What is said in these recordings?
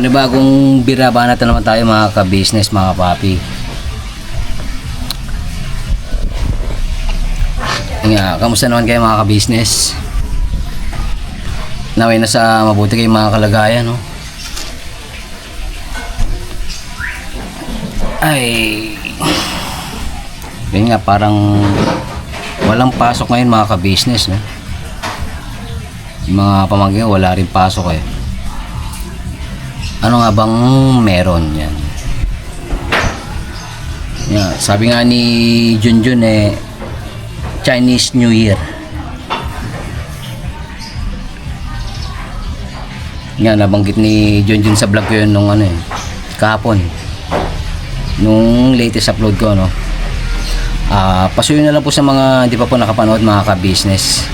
Panibagong birabana naman tayo mga ka-business, mga papi. Nga, kamusta naman kayo mga ka-business? Naway na sa mabuti kayong mga kalagayan, no? Ay, yun nga, parang walang pasok ngayon mga ka-business, no? Yung mga pamangkin wala rin pasok eh. Ano nga bang meron yan? Yeah, sabi nga ni Junjun eh, Chinese New Year. Nga, nabanggit ni Junjun sa vlog ko yun nung ano eh, kahapon. Nung latest upload ko, no? Pasuyo na lang po sa mga hindi pa po nakapanood mga ka-business.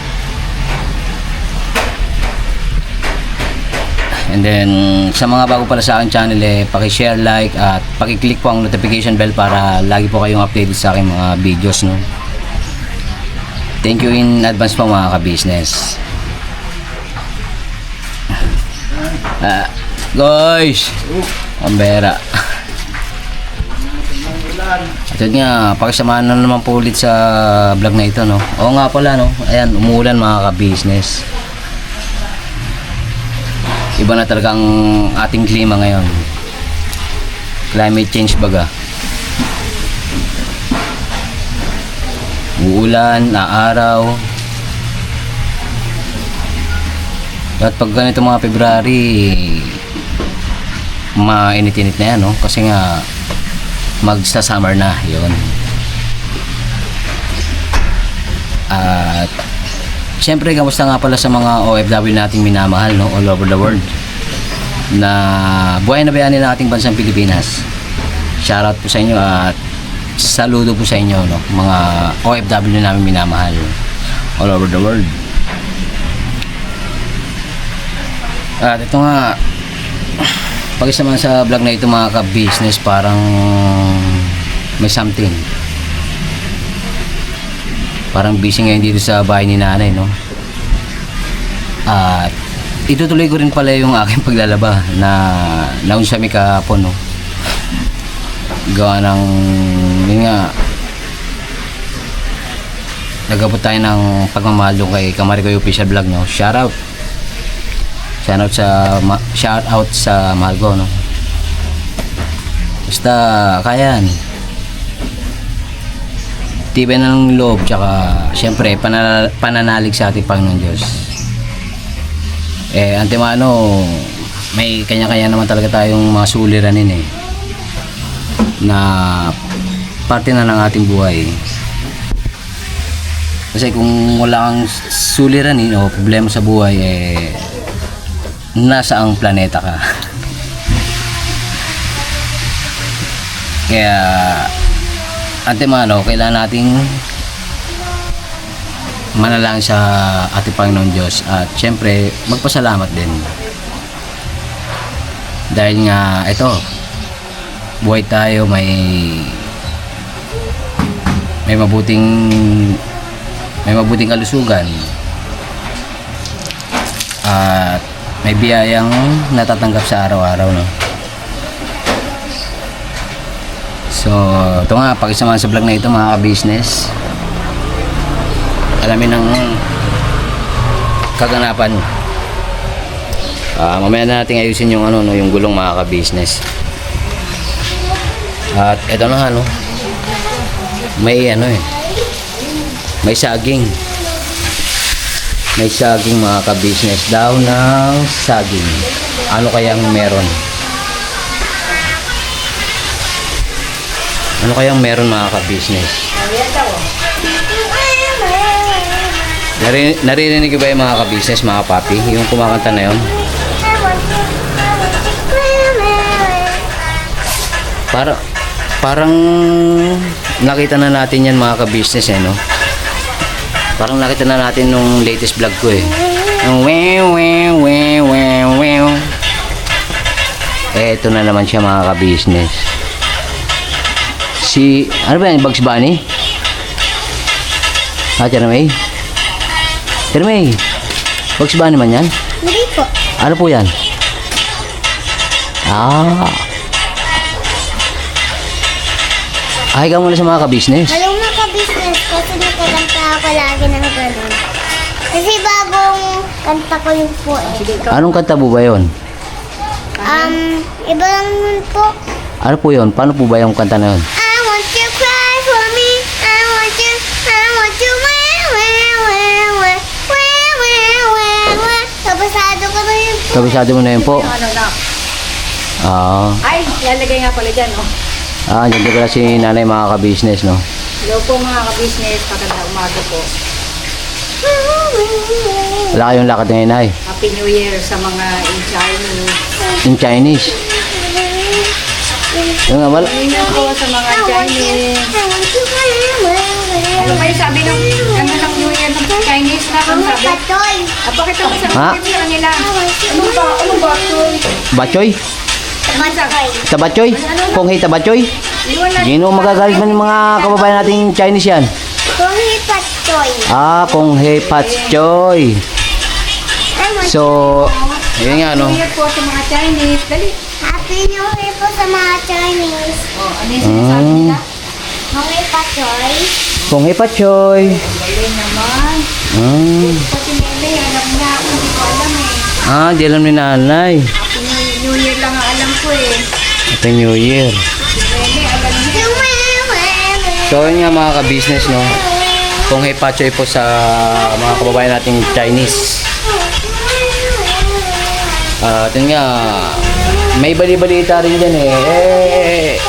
And then sa mga bago pala sa aking channel eh, paki-share, like at paki-click po ang notification bell para lagi po kayong updated sa aking mga videos, no? Thank you in advance po mga ka-business. Guys, ambera. At yun nga, pakisamahan na naman po ulit sa vlog na ito, no? Oo nga pala, no? Ayan, umuulan mga ka-business. Iba na talaga ang ating klima ngayon. Climate change baga. Uulan, aaraw. At pag ganito mga February, mainit-init na yan, no? Kasi nga magsa-summer na yun. At siyempre, kamusta nga pala sa mga OFW nating minamahal, no? All over the world na buhay na bayani ng ating bansang Pilipinas. Shoutout po sa inyo at saludo po sa inyo, no? Mga OFW na namin minamahal all over the world. At ito nga, pag-isa sa vlog na ito mga ka-business, parang may something. Parang busy ngayon dito sa bahay ni nanay, no? At itutuloy ko rin pala yung aking paglalaba na naunsami kahapon, no? Gawa ng, yun nga, nagabot tayo ng pagmamahal doon kay Kamarikoy Official Vlog, no? Shoutout sa mahal ko, no? Basta kayan, tibay ng loob, tsaka syempre pananalig sa ating Panginoon Diyos. Antemano, may kanya-kanya naman talaga tayong mga suliranin eh, na parte na ng ating buhay. Kasi kung wala kang suliranin o problema sa buhay eh, nasa ang planeta ka. Kaya antemano, kailangan nating manalangin sa ating Panginoon Diyos at syempre magpasalamat din dahil nga ito, buhay tayo, may mabuting kalusugan at may biyayang natatanggap sa araw-araw, no? So, ito nga, pakisamahan sa vlog na ito mga ka-business. Alamin ng kaganapan. Mamaya na natin ayusin yung ano, no, yung gulong mga ka-business. At ito na nga, no? May ano eh. May saging. May saging mga ka-business. Daw ng saging. Ano kayang meron? Ano kayang meron mga ka-business? Naririnig ko ba yung mga ka-business, mga papi? Yung kumakanta na yun? Parang nakita na natin yan mga ka-business eh, no? Parang nakita na natin nung latest vlog ko eh. Yung wew. Ito na naman siya mga ka-business. Ano ba yan? Bugs Bunny? Jeremy? Bugs Bunny man yan? Hindi po. Ano po yan? Ah. Ay ka muna sa mga ka-business. Hello mga ka-business, kasi nakakanta ako lagi ng gano'n. Kasi bagong kanta ko yun po eh. Anong kanta po ba yun? Iba lang yun po. Ano po yun? Paano po ba yung kanta na yun? I want you to cry for me. I want you, Kabasado ko na yun po. Kabisado mo na yun po. Ano na? Ah. Ay, lalagay nga pala dyan, oh. Dyan pala si nanay mga ka-business, no? Hello po mga ka-business, magandang umaga po. Wala kayong lakad ngayon, ay. Happy New Year sa mga in Chinese. In Chinese. Yung nga, wala. Happy New Year po sa mga Chinese. I want you Ano kayo sabi ng New Year ng Chinese na? Ano sabi? Patoy. Pakita mo sa Ha? mga picture nila. Anong ba? Bachoy? Patoy. Tabachoy? Kung hey tabachoy? Iwan na. Gino magagalit man yung mga kababayan nating Chinese yan. Kung patoy. Kung hey patchoy. So, yun nga, no? New Year po sa mga Chinese. Dali. Happy New Year po sa mga Chinese. Oh, ano yung sinasabi nila? Kung patoy. Kung hey patchoy. Galing naman. Pati Nene, alam niya ako. Hindi ko alam eh. Di alam ni nanay. Happy New Year lang ang alam ko eh. Happy New Year. Si Nene, alam niya. So, yun nga mga ka-business, no? Kung hey patchoy po sa mga kababayan nating Chinese. At yun nga, may bali-balita rin dyan eh.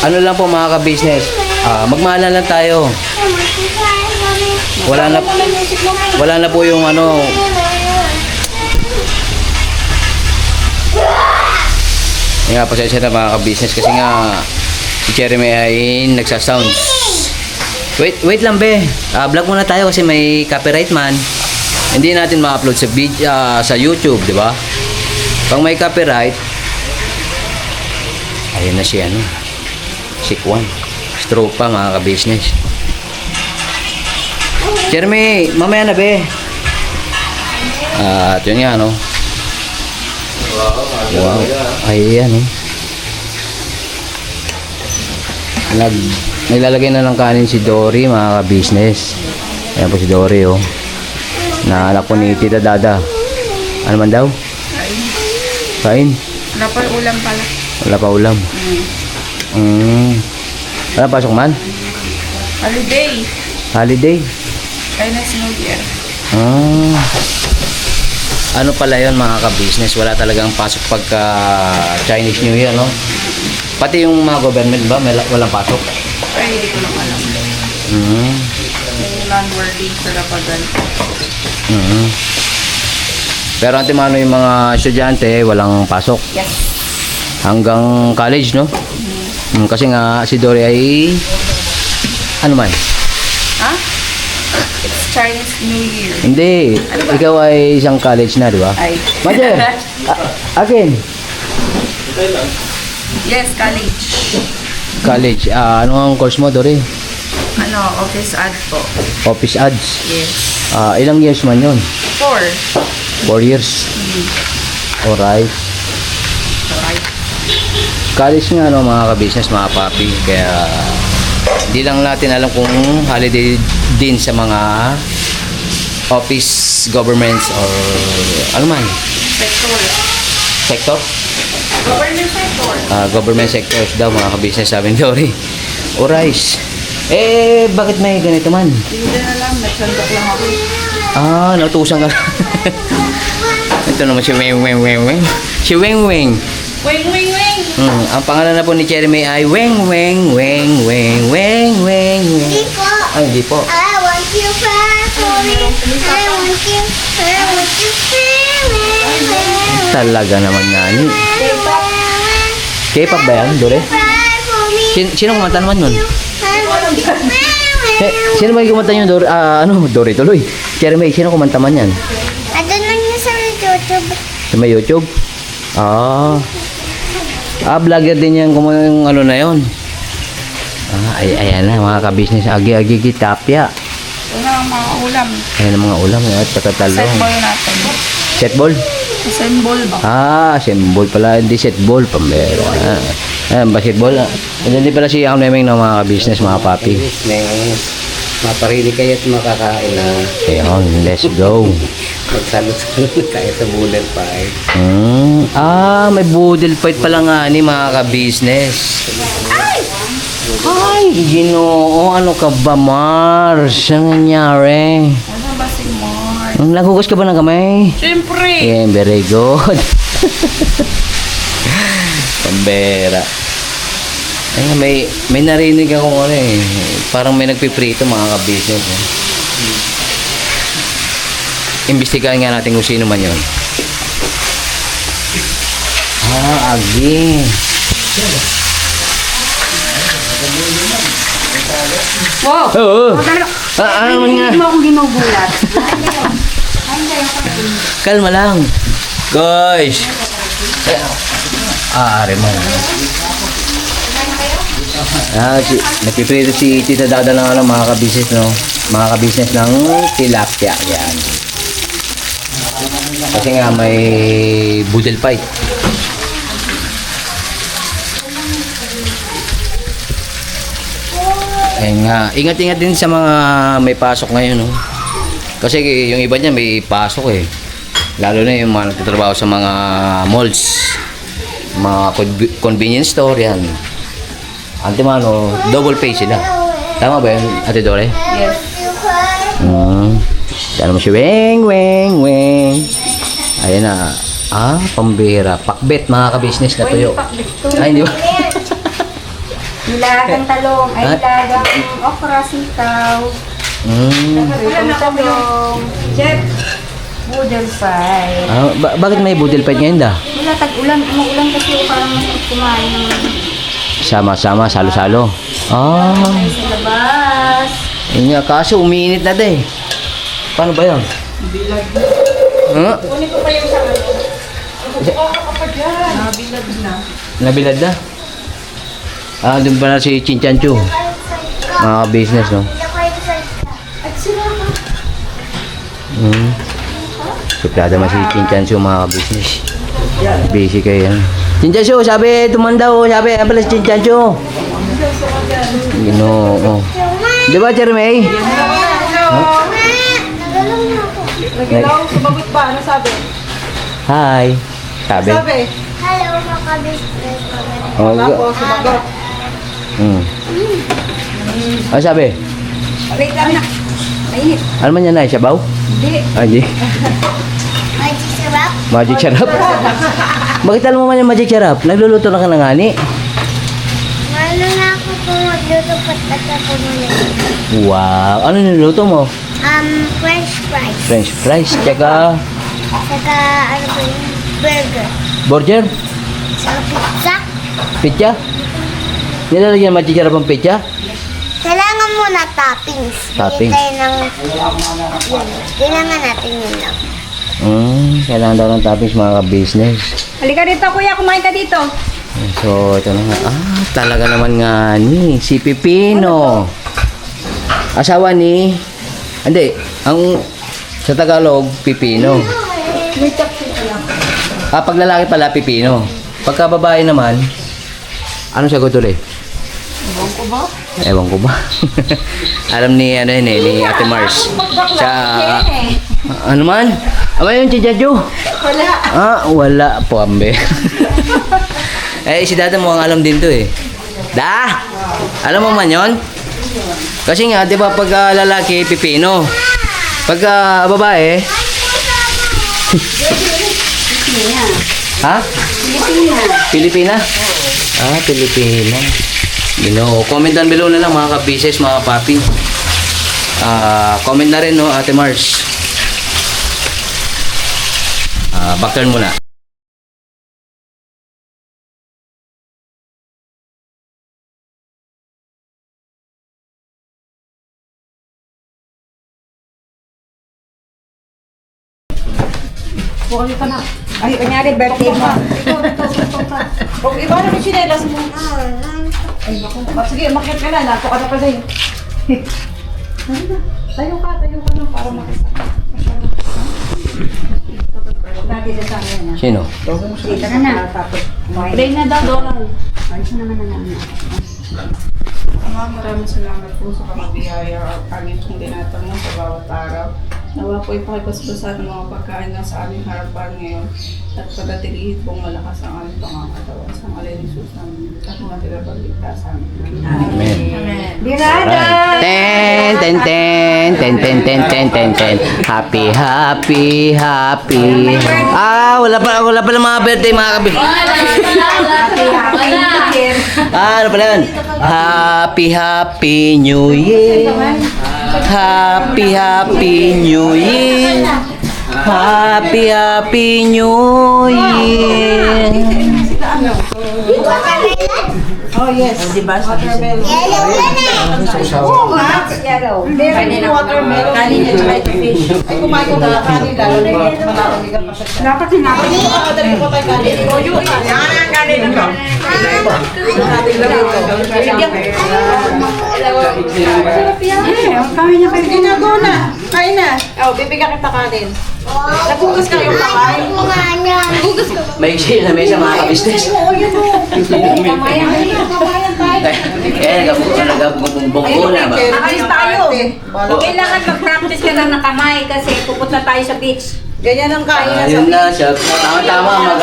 Ano lang po mga ka-business, magmahalan lang tayo. Wala na po yung ano. Yung nga, pasensya na mga ka-business kasi nga si Jeremy ay nagsasounds. Wait lang be. Vlog muna tayo kasi may copyright man. Hindi natin ma-upload sa video, sa YouTube, di ba? Pag may copyright, ayun na si ano. Si Kwan. Stroke pa mga ka-business. Jeremy, mamaya na be. At yun nga, no? Wow. Ay, yan, Naglalagay na ng kanin si Dory, mga ka-business. Ayan po si Dory, oh. Na anak po ni Tita Dada. Ano man daw? Kain. Wala pa ulam pala. Wala pa ulam. Wala pasok man? Holiday. Holiday. Chinese New Year. Ano pala yun mga ka-business? Wala talagang pasok pagka Chinese New Year, no? Pati yung mga government ba? Walang pasok? Ay, hindi ko lang alam. May non-worthy sa lapagan. Pero antimano yung mga estudyante, walang pasok. Yes. Hanggang college, no? Kasi nga si Dory ay ano man? Ha? It's Chinese New Year. Hindi. Ikaw ay isang college na, di ba? Ay. Mother! Akin! Yes, college. College. Ano ang course mo, Dory? Ano, office ad po. Office ads. Yes. Ilang years man yun? 4. 4 years. Alright. Alright. College nga, no, mga ka-business, mga papi. Kaya, hindi lang natin alam kung holiday din sa mga office, governments, or ano man. Sector. Sector? Government sector. Government sectors daw, mga ka-business, sabi ni Dory. O rice. Bakit may ganito man? Hindi na alam, nagsandok lang ako. Nautusan ka. Ito naman si Weng Weng Weng Weng. Si Weng Weng. Wing, wing, wing! Ang pangalan na po ni Jeremy ay Weng Weng Weng Weng Weng Weng Weng. Hindi po. Ay, hindi po. I want you cry for me. I want you cry. Talaga naman nga ni. K-pop ba yan, Dore? Cry for me. Sino kumanta naman yun? I want you cry. Sino ba yung kumanta yun, Dore? Dore tuloy. Jeremy, sino kumanta man yan? Ano lang yun sa YouTube? Sa may YouTube? Vlogger din yan kung yung ano na yun. Ayan na, mga ka-business. Agi-agi tapya. Ito na ang mga ulam. Ayan ang mga ulam. At saka Set talong. ball natin. Set ball? Assemble ba? Assemble pala, hindi set ball, pambera. Ayan, basketball. Hindi pala si Ang Memeng ng mga business, mga papi. Business. Maparili kayo at makakain na. Ayun, let's go. Magsalo-salo na tayo sa bullet fight. May budel fight pala nga ni mga ka-business. Ay, Ginoo, ano ka ba, Mars? Ang nangyari? Ano ba si Mark? Naghugas ka ba ng kamay? Siyempre! Yeah, very good. Pambera. Ay, may narinig akong ano eh. Parang may nagpiprito mga ka-business. Eh. Imbestigahan nga natin kung sino man yun. Agi. Wow! Oo. Ano man nga? Hindi mo akong ginugulat. Kalma lang. Guys. Are man. Nagpiprito si Tita Dada ng ano, mga ka-business, no? Mga ka-business ng tilapia. Yan. Kasi nga may budel fight. Ayun nga. Ingat-ingat din sa mga may pasok ngayon, no? Kasi yung iba niya may pasok eh. Lalo na yung mga nagtatrabaho sa mga malls, mga convenience store, yan. Ante Mano, double pay sila. Tama ba yun, Ate Dore? Yes. Tama mo si Weng, Weng, Weng. Ayan na. Pambira. Pakbet, mga ka-business na tuyo. Ay, hindi ba? Nilagang talong, ay nilagang okra, sitaw. Pritong talong. Jeff, budel fight. Bakit may budel fight ngayon da? Wala, tag-ulan. Umuulan kasi parang masarap kumain ng Sama-sama, salo-salo. ay sa labas. Yun nga, kaso umiinit na din. Paano ba yun? Bilag. Kunin ko pa yung sa ano. Nabilad na. Nabilad na? Doon pa na si Chinchanchu. Mga business, no? At sila ka. Suplada man si Chinchanchu, mga business. Busy kayo. Chinchanchu, sabi, tumandaw. Sabi, pala si Chinchanchu. Ginoo. Di ba, Jeremy? Nagalaw, sumagot ba? Ano sabi? Hi. Sabi. Hello, mga ka-business. Sumagot. Ano sabi? Wait lang na. Mainit. Ano man yan na? Sabaw? Hindi. Hindi. Magic syrup. Magic sarap. Bakit alam mo man yung magic sarap? Nagluluto na ka ng ani? Ano na ako kung magluto patat ako muna. Wow. Ano niluluto mo? French fries. French fries. Tsaka Saka, ano po yun? Burger. burger. Saka pizza. Pizza. Nilalagyan magic sarap ang pizza? Kailangan muna toppings. Toppings. Bili tayo ng, yun. Kailangan natin yun lang. Kailangan daw ng toppings, mga ka-business. Halika dito, kuya. Kumain ka dito. So, ito na nga. Talaga naman nga ni si Pipino. Asawa ni... Hindi. Ang... Sa Tagalog, Pipino. Pag lalaki pala, Pipino. Pagka babae naman, anong sagot ulit? Ewan ko ba? Ewan ko ba? Alam ni, ano yun eh, ni Ate Mars. Sa... ano man? Aba yun, Chichacho? Wala. Wala po, ambe. Si Dada mo ang alam din to eh. Da! Alam mo man yon? Kasi nga, di ba pag lalaki, Pipino. Pag babae... Ha? Pilipina. Pilipina. Comment down below na lang mga ka-business, mga papi. Comment na rin, no, Ate Mars. Backturn muna. Bukan ka na. Ay, kanyari, birthday mo. Huwag iba na yung chinelas mo. Ay, naku. Sige, makit ka na. Nato ka na pa sa'yo. Tayo ka na para makisama. natin sa akin na. Sino? Tara na. Tapos, pray na daw, Doral. Ayos na naman na namin. Ama, maraming salamat po sa pamabiyaya at aming pong dinatamo sa bawat araw. Nawa po ipakipaspasan ng mga pagkain na sa aming harapan ngayon at patatilihin pong malakas ang aming pangangatawa sa ngalan ni Jesus namin at mga tagapagligtas sa amin. Amen. Birada! Ten, ten, ten, ten, ten, ten, ten, ten, ten. Happy, happy, happy. Wala pa lang mga birthday mga kabis. Ano pala yun? Happy, happy New Year. Happy, happy New Year. Happy, happy New Year. Oh, yes. Diba? Watermelon. Yellow na na. Oo nga. Yellow. Meron yung watermelon. Kanin at saka ito fish. Ay, kumain ko na kanin. Lalo na yung malalagigan pa siya. Dapat sinapin ko. Dali ko tayo kanin. O, yun. Yan ang kanin na. Natin lang ito. Kain niya kayo. Ginagawa na. Kain na. O, bibigyan kita kanin. Nagugas ka yung kamay. Nagugas ka. May chill na mesa mga kabisnes. Oo, yun o. Kamayan tayo. Nagabong na ba? Aalis tayo. Kailangan mag-practice ka lang ng kamay kasi pupunta tayo sa beach. Ganyan ang kain na sa Ayun na, siya. Tama-tama,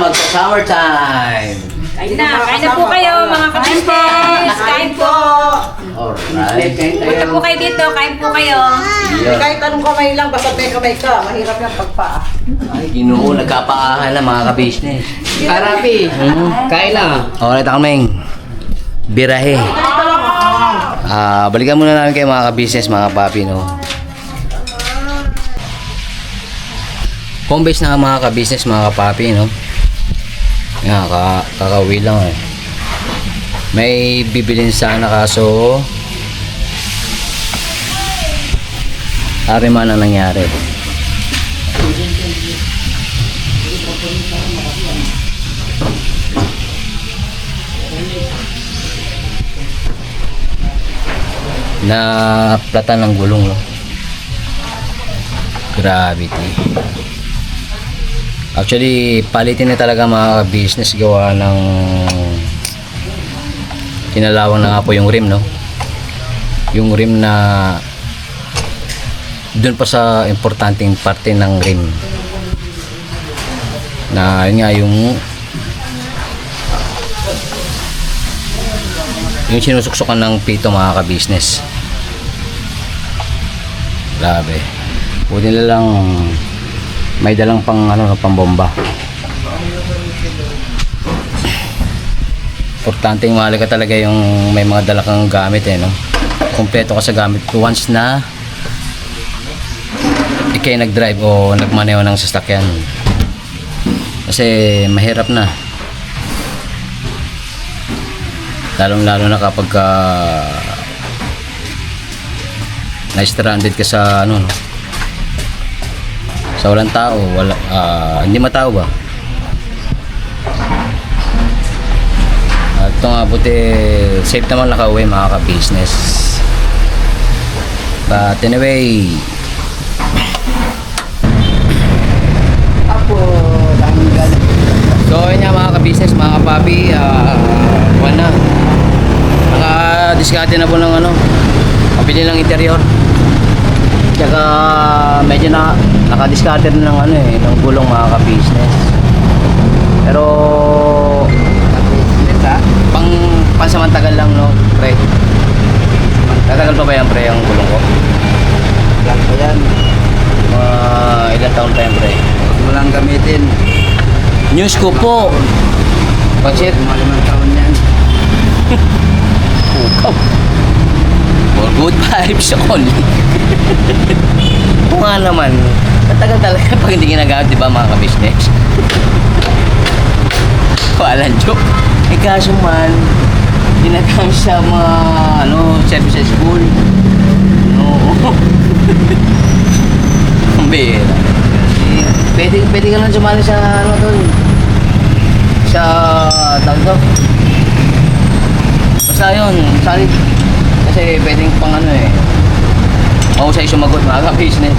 mag-summer time. Kain na po kayo mga kabisnes. Kain po. Alright. Punta po kayo dito, kain po kayo. Yun. kahit anong kamay lang, basta may kamay ka, mahirap yung pagpaa. Ay, ginoo, nagkapaahan na mga kabisnes. Karapi. Kain lang. Alright, Kameng. Birahe. Balikan muna namin kayo mga kabisnes, mga papi, no? Home base na mga kabisnes, mga kapapi, no? Yan, kakauwi lang eh. May bibilin sana kaso ariman na nangyari. Na platan ng gulong, no? Gravity. Actually, palitin na talaga mga business gawa ng kinalawang na nga po yung rim, no? Yung rim na doon pa sa importanteng parte ng rim na yun nga yung sinusuksukan ng pito mga ka-business. Grabe. Buti na lang may dalang pang pambomba. Importanteng mahalaga talaga yung may mga dala kang gamit no. Kumpleto ka sa gamit once na ikay nag-drive o nagmaneho ng sasakyan. Kasi mahirap na. Lalong-lalo na kapag na-stranded ka sa no? Sa walang tao, hindi matao ba? At ito nga buti safe naman nakauwi mga ka-business. But anyway, so yun nga mga ka-business, mga ka-papi, wala naka-discarte na po ng pabili ng interior. Tsaka medyo naka-discarte na ng ng gulong mga ka-business. Pero pansamantagal lang, no, pre. Tatagal pa ba yan, pre, ang gulong ko? Lang pa yan. Ilang taon pa yan, pre? Walang gamitin. News ko po. Pansit. Malimang taon yan. Pukaw. For good vibes only. Kung nga naman, matagal talaga pag hindi ginagamit, di ba mga ka-business? Walang joke. Eh kaso man, ginagamit sa mga service school. No. Ang bihira. Pwede ka lang sumali sa doon. Sa tawag to. Basta yun, sali. Kasi pwedeng pang mahusay sumagot mga ka-business.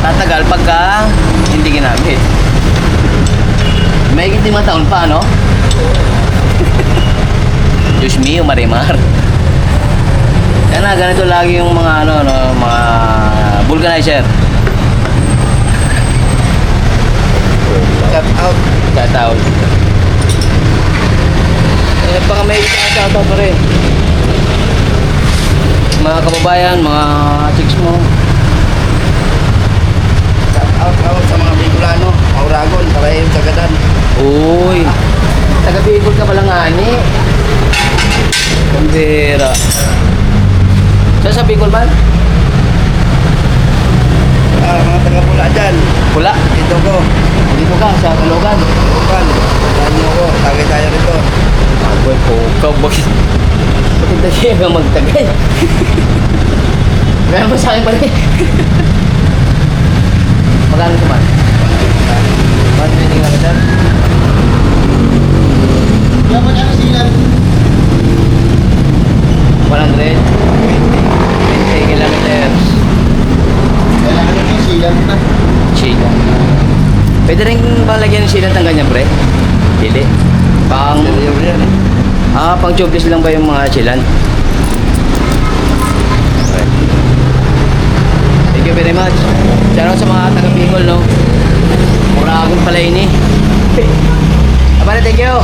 Tatagal pagka hindi ginamit. May limang taon pa, no? Diyos mio, Marimar. Kaya na, ganito lagi yung mga ano, mga vulcanizer. Cut out. Shout out. Baka may shout out pa rin. Mga kababayan, mga chicks mo. Cut out sa mga Bicolano. Mauragon, Parayon, Sagadan. Uy, taga-Bicol ka pala nga ni. Kambira. Saan sa Bicol ba? Mga taga-pula dyan. Pula. Dito ko. Dito ka, sa Kalogan. Bukan. Saan nyo ko. Tagay tayo rito. Agoy po, bakit? Bakit na siya yung magtagay? Meron mo sa akin pala eh. Magkano ito man? Bakit hindi lang ito? Dapat ano silang? 100? 20 kilometers. Kailangan nyo silang na. Chila. Pwede rin ba lagyan ng silat ng ganyan, pre? Hindi. Pang... Seryo yan eh. Pang tubeless lang ba yung mga silan? Okay. Thank you very much. Shoutout sa mga taga-Bicol, no? Muragon pala ini. Abala, thank you.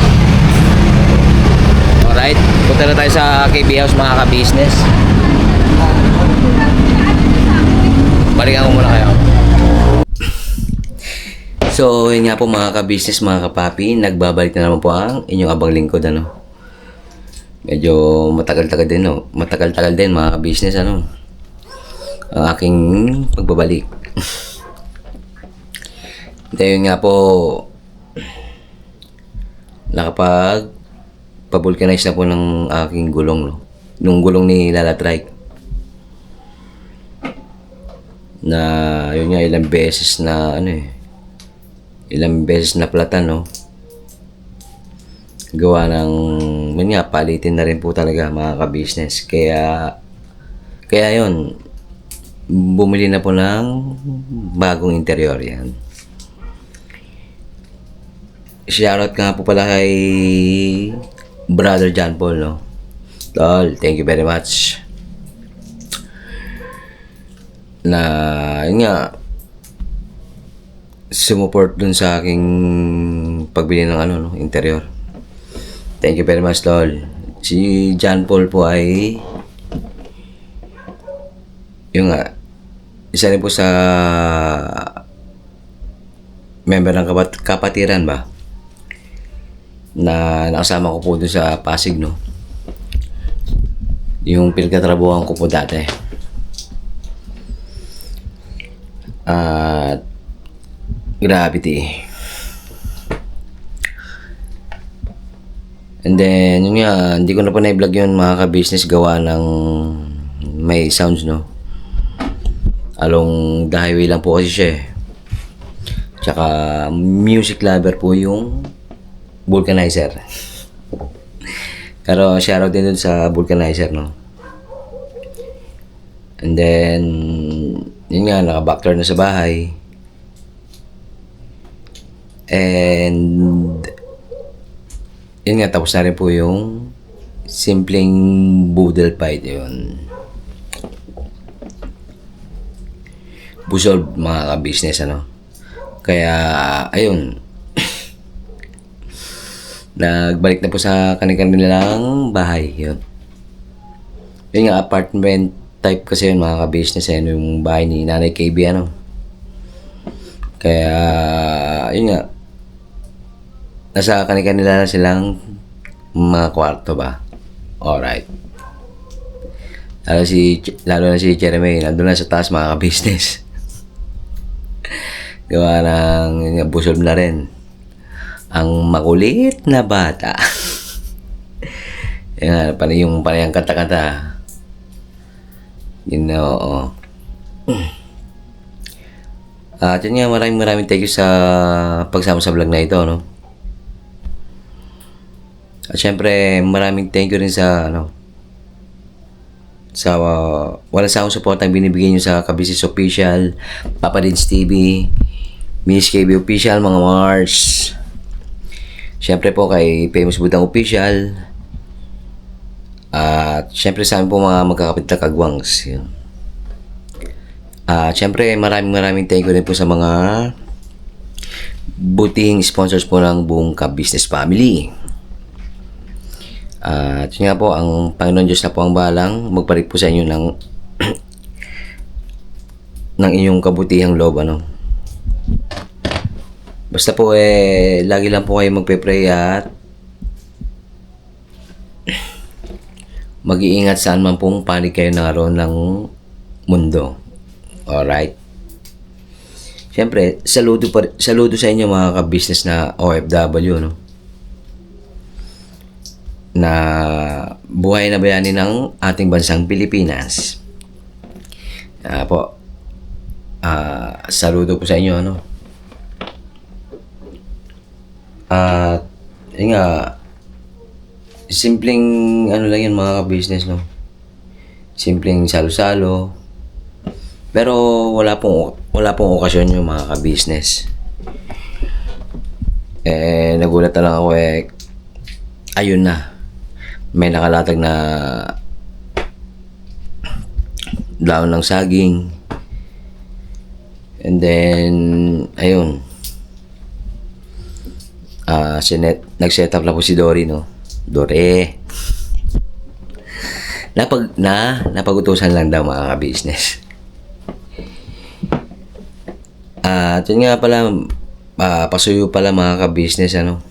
Alright, punta na tayo sa KB House, mga ka-business. Balikan ko muna kayo. So, yun nga po mga ka-business, mga kapapi, nagbabalik na naman po ang inyong abang lingkod, ano. Medyo matagal-tagal din, no. Matagal-tagal din mga ka-business, ano. Ang aking pagbabalik. Dahil nga po, nakapag-vulcanize na po ng aking gulong, no. Nung gulong ni Lalatrike. Na, yun nga, ilang beses na, ilang beses na platan, no. Gawa ng, yun nga, palitin na rin po talaga mga ka-business. Kaya yun, bumili na po ng bagong interior yan. Shoutout nga po pala kay Brother John Paul, no. Tol, thank you very much. Na, yun nga, sumuport dun sa aking pagbili ng interior. Thank you very much, Tol. Si John Paul po ay yung nga, isa rin po sa member ng kapatiran ba na nakasama ko po doon sa Pasig, no. Yung pinagtatrabuhan ko po dati. At Gravity. And then, yun nga, hindi ko na po na-vlog yun mga ka-business, gawa ng may sounds, no. Along the highway lang po kasi siya eh. Tsaka music lover po yung vulcanizer. Pero shoutout din dun sa vulcanizer, no. And then, yun nga, naka-backdoor na sa bahay. And yun nga, tapos na rin po yung simpleng boodle fight yun. Busol mga ka-business, ano. Kaya ayun, nagbalik na po sa kanilang bahay yun. Yun nga, apartment type kasi yun mga ka-business, yun yung bahay ni Nanay KB, ano. Kaya yun nga, nasa kanila na silang mga kwarto ba. Alright. Lalo na si Jeremy, nandun na sa taas mga ka-business. Gawa ng busol na rin. Ang makulit na bata. Yan, yung panayang kanta-kanta. Yun na, oo. At yun nga, maraming thank you sa pagsama sa vlog na ito, no. At syempre, maraming thank you rin sa walang sawang support ang binibigay nyo sa Kabisis Official, Papa Dins TV, Miss KB Official, mga Mars. Siyempre po kay Famous Budang Official. At siyempre sa amin po mga magkakapit na kagwangs. Yun. Siyempre maraming thank you rin po sa mga butihing sponsors po ng buong Ka-Business Family. At yun nga po, ang Panginoon Diyos na po ang balang magparit po sa inyo ng ng inyong kabutihang loob, ano. Basta po lagi lang po kayo magpe-pray at mag-iingat saan man pong panig kayo naroon ng mundo. Alright? Siyempre, saludo sa inyo mga ka-business na OFW, no? Na buhay na bayani ng ating bansang Pilipinas. Saludo po sa inyo, ano? At yun nga, simpleng ano lang yan mga ka-business, no? Simpleng salo-salo. Pero wala pong okasyon yung mga ka-business. Nagulat na lang ako ayun na. May nakalatag na daon ng saging. And then ayun. Nag-set up na po si Dory, no? Dore. Napag-utusan lang daw mga ka-business. At yun nga pala, pasuyo pala mga ka-business, ano.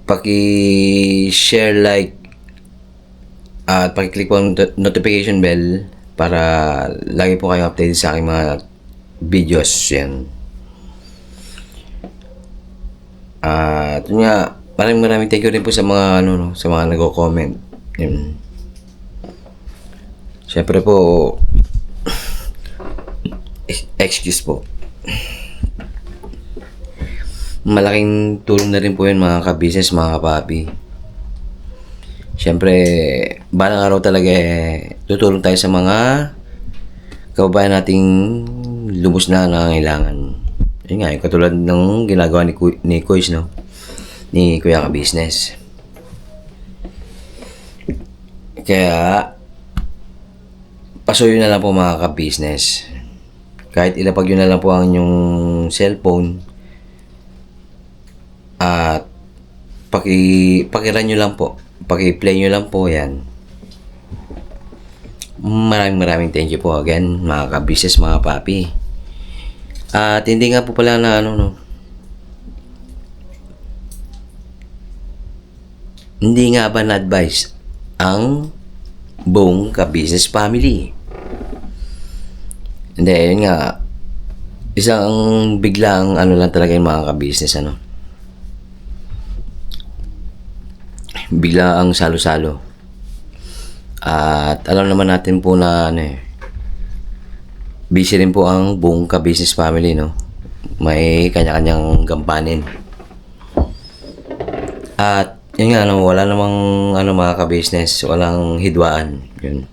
Paki-share, like, at paki-click po ang notification bell para lagi po kayo updated sa aking mga videos. Yan. At yun nga, maraming thank you rin po sa mga sa mga nagko-comment. Yun. Siyempre po, excuse po. Malaking tulong na rin po yun mga ka-business, mga kapapi. Siyempre, balang araw talaga tutulong tayo sa mga kababayan nating lubos na nangangailangan. Yun nga, yung katulad ng ginagawa ni Kuys, no? Ni Kuya Ka-Business. Kaya, pasuyo na lang po mga ka-business. Kahit ilapag yun na lang po ang inyong cellphone at pakiran nyo lang po. Paki-play nyo lang po yan. Maraming thank you po again mga ka-business, mga papi. At hindi nga po pala na hindi nga ba na-advise ang buong Ka-Business Family? Hindi, yun nga, isang biglang lang talaga yung mga ka-business, ano. Bigla ang salo-salo. At alam naman natin po na busy rin po ang buong Ka-Business Family, no. May kanya-kanyang gampanin. At yun nga, wala namang mga ka-business, walang hidwaan. Yun.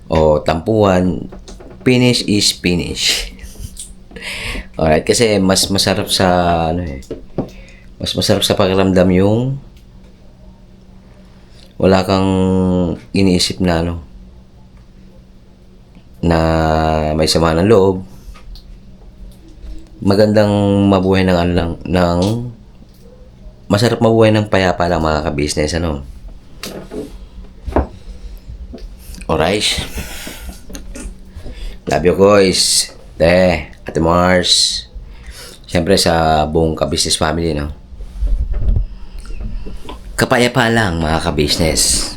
O tampuan, finish is finish. Alright, kasi mas masarap sa mas masarap sa pakiramdam yung wala kang iniisip na na may sama ng loob. Magandang mabuhay ng masarap mabuhay ng payapa lang mga ka-business, ano. Alright. Love you guys. Ate Mars. Siyempre sa buong Ka-Business Family, no. Kapayapa lang mga ka-business.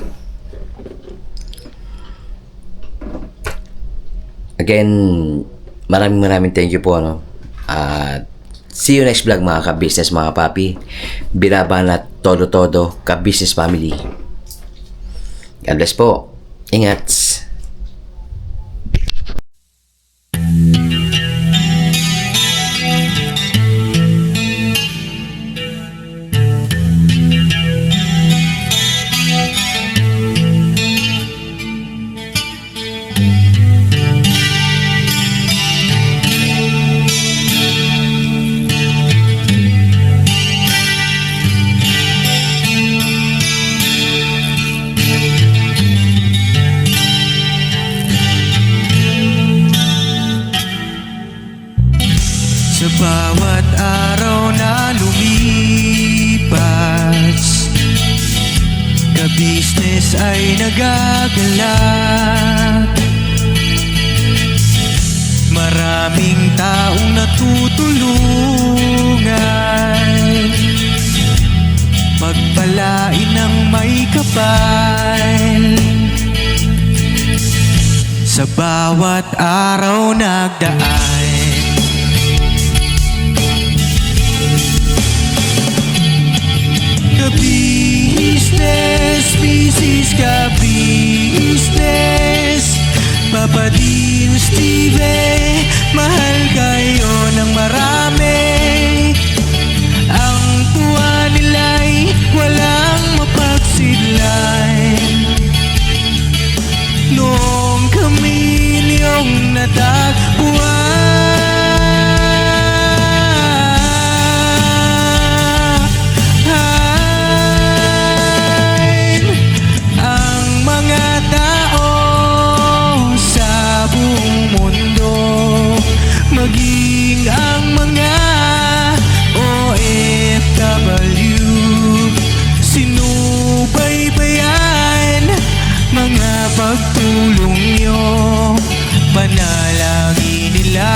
Again, maraming thank you po, no. At see you next vlog mga ka-business, mga papi. Binabanat todo Ka-Business Family. God bless po. Ingat. Ka-business ay nagagalak, maraming taong natutulungan, pagpalain ng may kapal. Sa bawat araw nagdaan, ka-business, business, ka-business, Papa Dean, Steve, mahal kayo ng marami. Ang tuwa nila'y walang mapagsidlan. Noong kami niyong natagpuan, ang mga tao sa buong mundo, maging ang mga OFW, sinubaybayan mga pagtulong nyo, panalangin nila,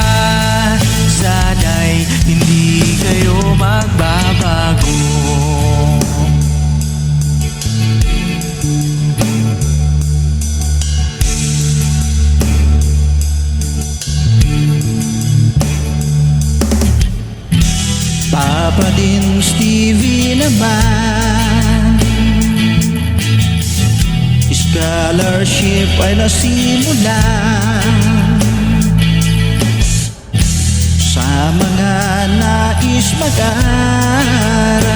sana'y hindi kayo magbabago. Papa din Stevie naman, scholarship ay nasimula sa mga nais mag-aral.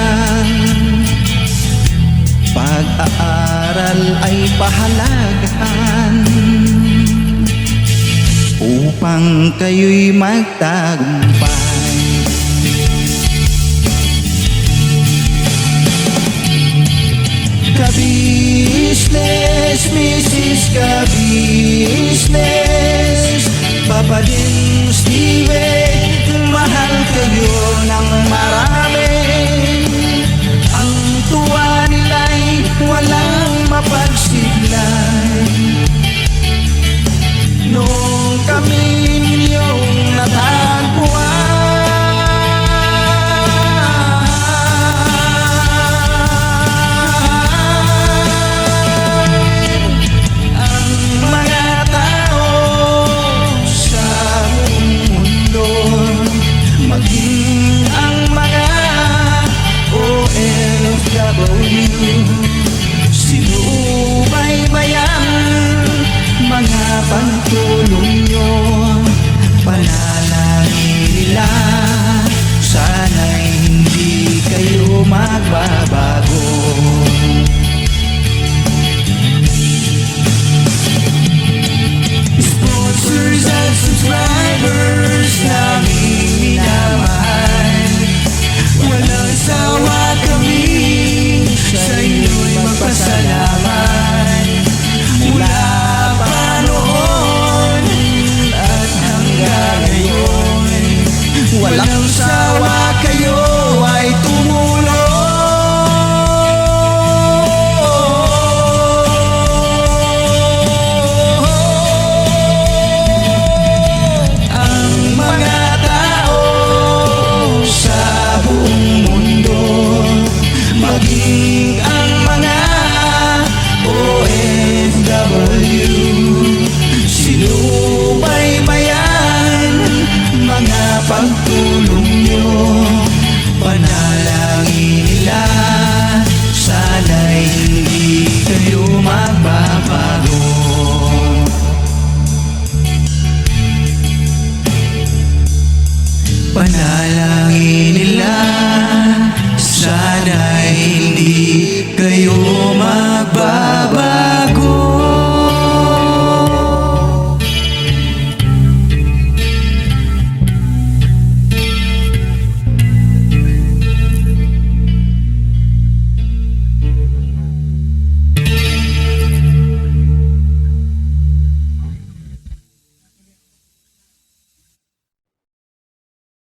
Pag-aaral ay pahalagahan upang kayo'y magtagumpay. Ka-business, Mrs. Ka-business, Papa din Steve, mahal kayo ng marami.